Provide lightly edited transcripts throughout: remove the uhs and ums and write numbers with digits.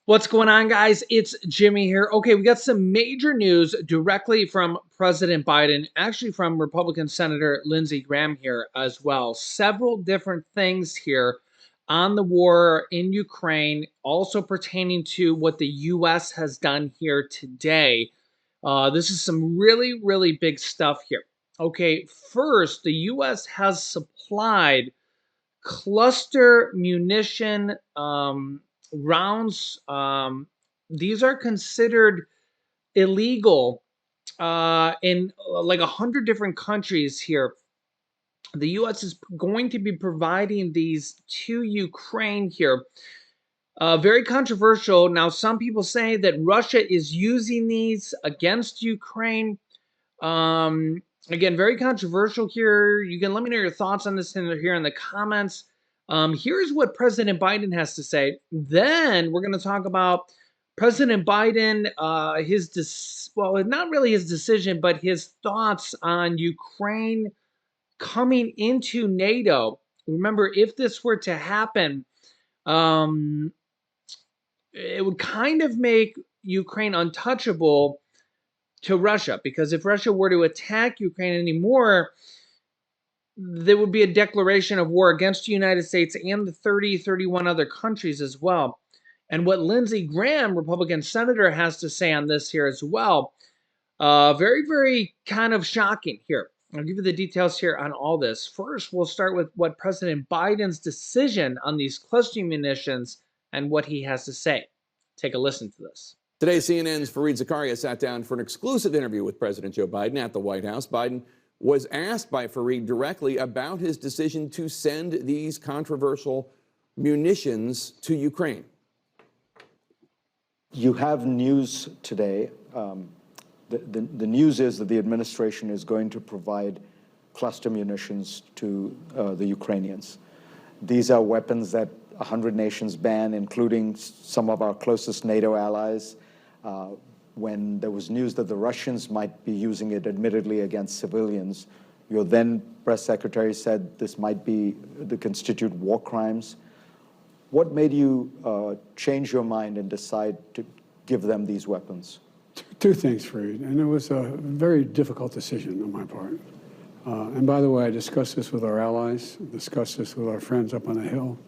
What's going on, guys? It's Jimmy here. Okay, we got some major news directly from President Biden, actually from Republican Senator Lindsey Graham here as well. Several different things here on the war in Ukraine, also pertaining to what the U.S. has done here today. This is some really, really big stuff here. Okay, first, the U.S. has supplied cluster munition rounds. These are considered illegal in like 100 different countries here. The U.S. is going to be providing these to Ukraine here. Very controversial. Now, some people say that Russia is using these against Ukraine. Um, Again, very controversial here. You can let me know your thoughts on this here in the comments. Here's what President Biden has to say. Then we're going to talk about President Biden, well, not really his decision, but his thoughts on Ukraine coming into NATO. Remember, if this were to happen, um, it would kind of make Ukraine untouchable to Russia, because if Russia were to attack Ukraine anymore, there would be a declaration of war against the United States and the 31 other countries as well. And what Lindsey Graham, Republican senator, has to say on this here as well, very, very kind of shocking here. I'll give you the details here on all this. First, we'll start with what President Biden's decision on these cluster munitions and what he has to say. Take a listen to this. Today, CNN's Fareed Zakaria sat down for an exclusive interview with President Joe Biden at the White House. Biden was asked by Fareed directly about his decision to send these controversial munitions to Ukraine. You have news today. The news is that the administration is going to provide cluster munitions to the Ukrainians. These are weapons that 100 nations ban, including some of our closest NATO allies. When there was news that the Russians might be using it, admittedly, against civilians, your then press secretary said this might be the constitute war crimes. What made you change your mind and decide to give them these weapons? Two things, Fareed, and it was a very difficult decision on my part. And by the way, I discussed this with our allies, discussed this with our friends up on the Hill.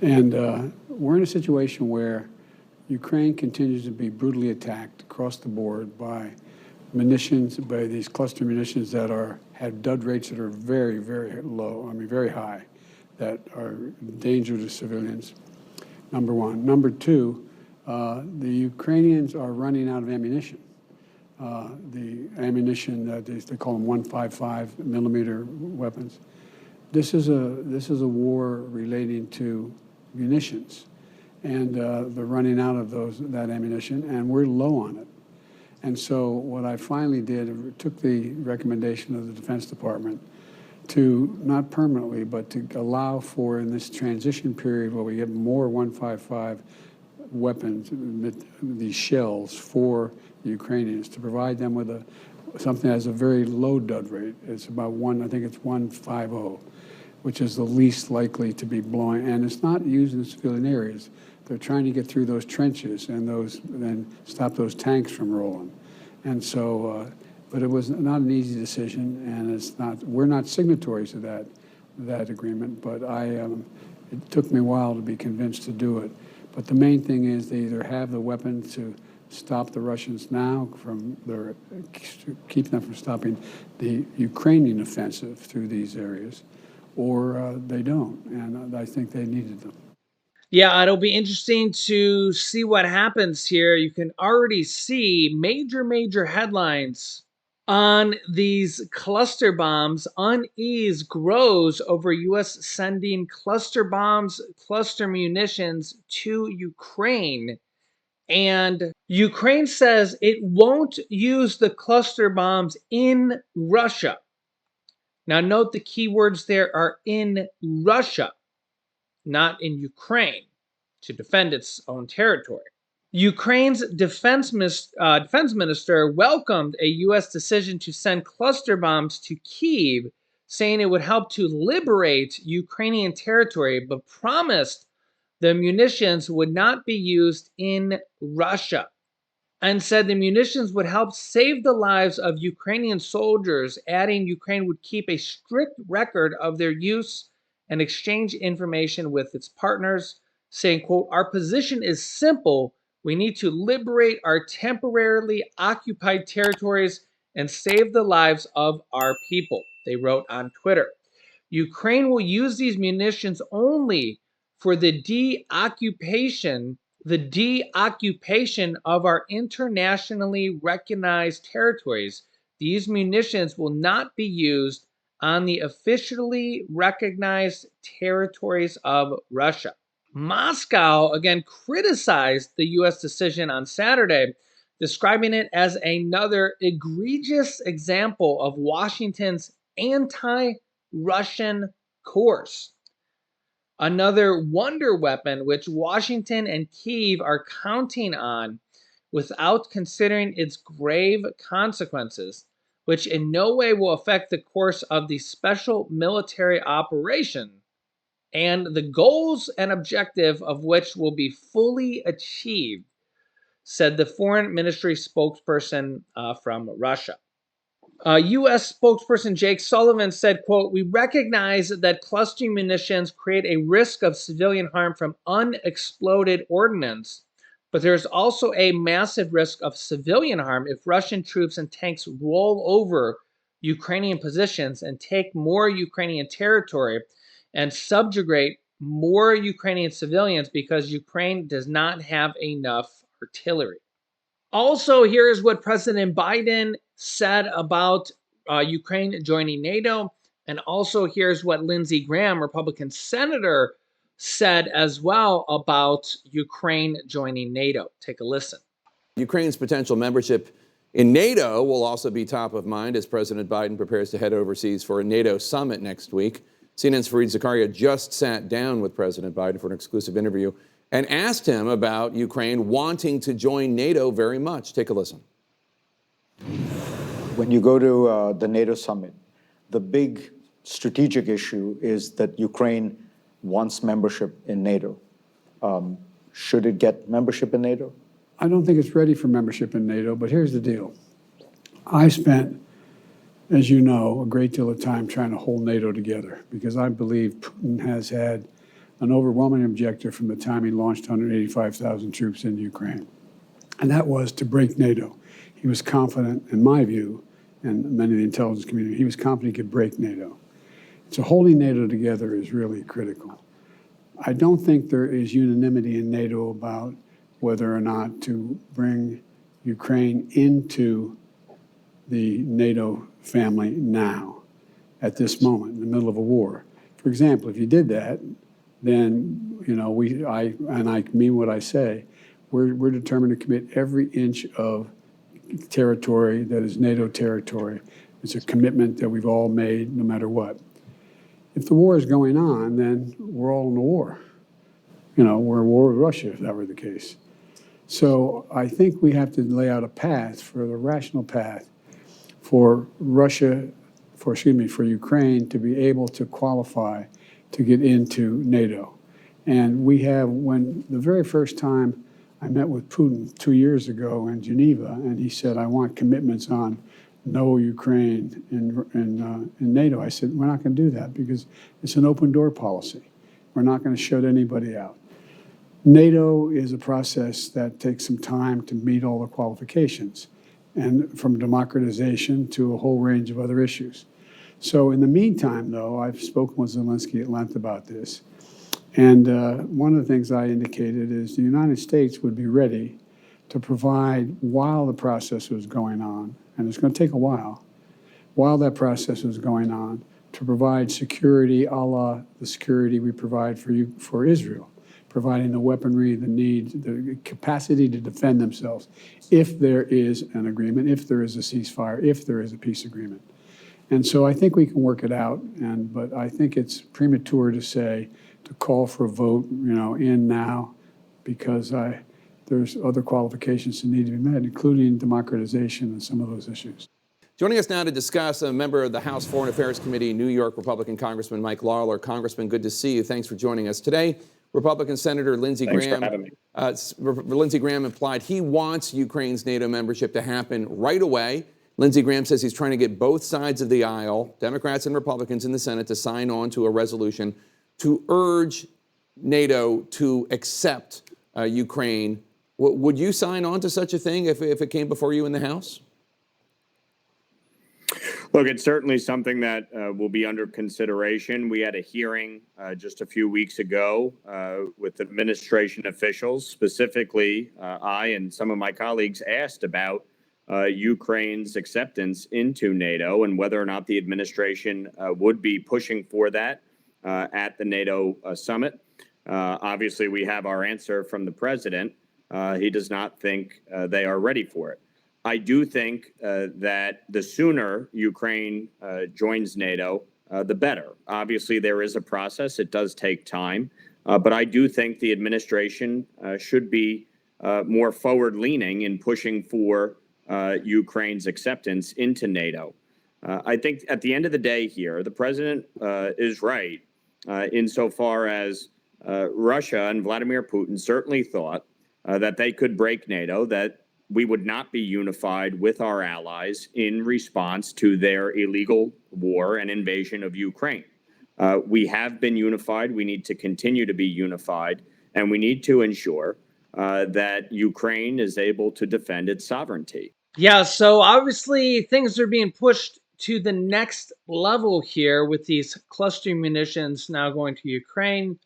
And we're in a situation where Ukraine continues to be brutally attacked across the board by munitions, by these cluster munitions that have dud rates that are very, very low, very high, that are a danger to civilians, number one. Number two, the Ukrainians are running out of ammunition. The ammunition that they call them 155 millimeter weapons. This is a war relating to munitions, and they're running out of that ammunition, and we're low on it. And so what I finally did, took the recommendation of the Defense Department to not permanently, but to allow for, in this transition period where we get more 155 weapons, these shells for the Ukrainians, to provide them with something that has a very low dud rate. It's about I think it's 150, which is the least likely to be blowing, and it's not used in civilian areas. They're trying to get through those trenches and then stop those tanks from rolling. And so, but it was not an easy decision, and we're not signatories to that agreement, but it took me a while to be convinced to do it. But the main thing is they either have the weapons to stop the Russians now keep them from stopping the Ukrainian offensive through these areas, or they don't, and I think they needed them. Yeah, it'll be interesting to see what happens here. You can already see major headlines on these cluster bombs. Unease grows over U.S. sending cluster bombs, cluster munitions to Ukraine. And Ukraine says it won't use the cluster bombs in Russia. Now, note the keywords there are in Russia, not in Ukraine, to defend its own territory. Ukraine's defense minister welcomed a U.S. decision to send cluster bombs to Kyiv, saying it would help to liberate Ukrainian territory, but promised the munitions would not be used in Russia, and said the munitions would help save the lives of Ukrainian soldiers, adding Ukraine would keep a strict record of their use and exchange information with its partners, saying, quote, "Our position is simple. We need to liberate our temporarily occupied territories and save the lives of our people," they wrote on Twitter. Ukraine will use these munitions only for the deoccupation of our internationally recognized territories. These munitions will not be used on the officially recognized territories of Russia. Moscow again criticized the US decision on Saturday, describing it as another egregious example of Washington's anti Russian course. Another wonder weapon which Washington and Kyiv are counting on without considering its grave consequences, which in no way will affect the course of the special military operation, and the goals and objective of which will be fully achieved, said the foreign ministry spokesperson from Russia. U.S. spokesperson Jake Sullivan said, quote, "We recognize that cluster munitions create a risk of civilian harm from unexploded ordnance, but there's also a massive risk of civilian harm if Russian troops and tanks roll over Ukrainian positions and take more Ukrainian territory and subjugate more Ukrainian civilians because Ukraine does not have enough artillery." Also, here's what President Biden said about Ukraine joining NATO. And also, here's what Lindsey Graham, Republican senator, said as well about Ukraine joining NATO. Take a listen. Ukraine's potential membership in NATO will also be top of mind as President Biden prepares to head overseas for a NATO summit next week. CNN's Fareed Zakaria just sat down with President Biden for an exclusive interview and asked him about Ukraine wanting to join NATO very much. Take a listen. When you go to the NATO summit, the big strategic issue is that Ukraine wants membership in NATO. Should it get membership in NATO? I don't think it's ready for membership in NATO, but here's the deal. I spent, as you know, a great deal of time trying to hold NATO together because I believe Putin has had an overwhelming objective from the time he launched 185,000 troops into Ukraine, and that was to break NATO. He was confident, in my view, and many of the intelligence community, he was confident he could break NATO. So holding NATO together is really critical. I don't think there is unanimity in NATO about whether or not to bring Ukraine into the NATO family now, at this moment, in the middle of a war. For example, if you did that, then, you know, I mean what I say, we're determined to commit every inch of territory that is NATO territory. It's a commitment that we've all made no matter what. If the war is going on, then we're all in a war. You know, we're at war with Russia, if that were the case. So I think we have to lay out a path, for the rational path, for Ukraine to be able to qualify to get into NATO. And we have, when the very first time I met with Putin 2 years ago in Geneva, and he said, "I want commitments on no Ukraine in NATO." I said, "We're not going to do that because it's an open door policy. We're not going to shut anybody out." NATO is a process that takes some time to meet all the qualifications, and from democratization to a whole range of other issues. So in the meantime, though, I've spoken with Zelensky at length about this. And one of the things I indicated is the United States would be ready to provide, while the process was going on, and it's going to take a while that process was going on, to provide security a la the security we provide for Israel, providing the weaponry, the capacity to defend themselves if there is an agreement, if there is a ceasefire, if there is a peace agreement. And so I think we can work it out, but I think it's premature to call for a vote, in now, because there's other qualifications that need to be met, including democratization and some of those issues. Joining us now to discuss, a member of the House Foreign Affairs Committee, New York Republican Congressman Mike Lawler. Congressman, good to see you. Thanks for joining us today. Republican Senator Lindsey Thanks for Graham. having me. Lindsey Graham implied he wants Ukraine's NATO membership to happen right away. Lindsey Graham says he's trying to get both sides of the aisle, Democrats and Republicans in the Senate, to sign on to a resolution to urge NATO to accept Ukraine. Would you sign on to such a thing if it came before you in the House? Look, it's certainly something that will be under consideration. We had a hearing just a few weeks ago with administration officials. Specifically, I and some of my colleagues asked about Ukraine's acceptance into NATO and whether or not the administration would be pushing for that at the NATO summit. Obviously, we have our answer from the president. He does not think they are ready for it. I do think that the sooner Ukraine joins NATO, the better. Obviously, there is a process. It does take time. But I do think the administration should be more forward-leaning in pushing for Ukraine's acceptance into NATO. I think at the end of the day here, the president is right insofar as Russia and Vladimir Putin certainly thought that they could break NATO, that we would not be unified with our allies in response to their illegal war and invasion of Ukraine. We have been unified. We need to continue to be unified, and we need to ensure that Ukraine is able to defend its sovereignty. Yeah, so obviously things are being pushed to the next level here with these cluster munitions now going to Ukraine.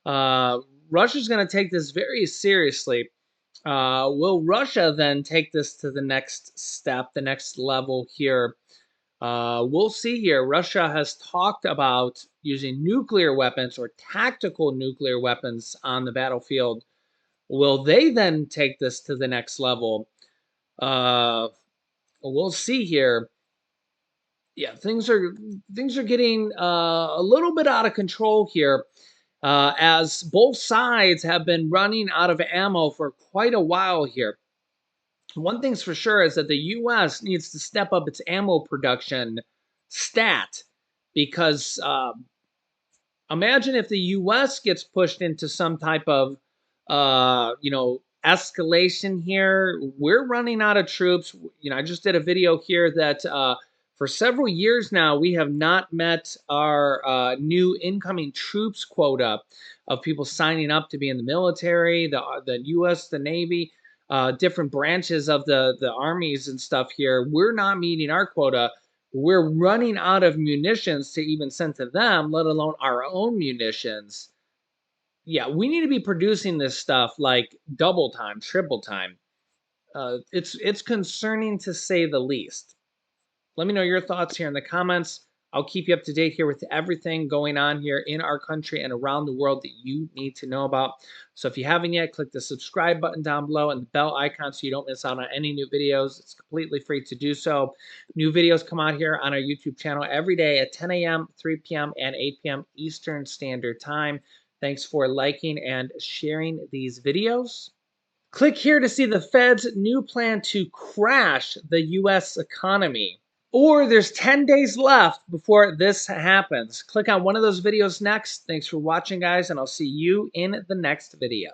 Russia's going to take this very seriously. Will Russia then take this to the next step, the next level here? We'll see here. Russia has talked about using nuclear weapons or tactical nuclear weapons on the battlefield. Will they then take this to the next level? We'll see here. Yeah, things are getting a little bit out of control here. As both sides have been running out of ammo for quite a while here. One thing's for sure is that the U.S. needs to step up its ammo production stat because imagine if the U.S. gets pushed into some type of, escalation here. We're running out of troops. I just did a video here that for several years now, we have not met our new incoming troops quota of people signing up to be in the military, the U.S., the Navy, different branches of the armies and stuff here. We're not meeting our quota. We're running out of munitions to even send to them, let alone our own munitions. Yeah, we need to be producing this stuff like double time, triple time. It's concerning to say the least. Let me know your thoughts here in the comments. I'll keep you up to date here with everything going on here in our country and around the world that you need to know about. So if you haven't yet, click the subscribe button down below and the bell icon so you don't miss out on any new videos. It's completely free to do so. New videos come out here on our YouTube channel every day at 10 a.m., 3 p.m., and 8 p.m. Eastern Standard Time. Thanks for liking and sharing these videos. Click here to see the Fed's new plan to crash the U.S. economy. Or there's 10 days left before this happens. Click on one of those videos next. Thanks for watching, guys, and I'll see you in the next video.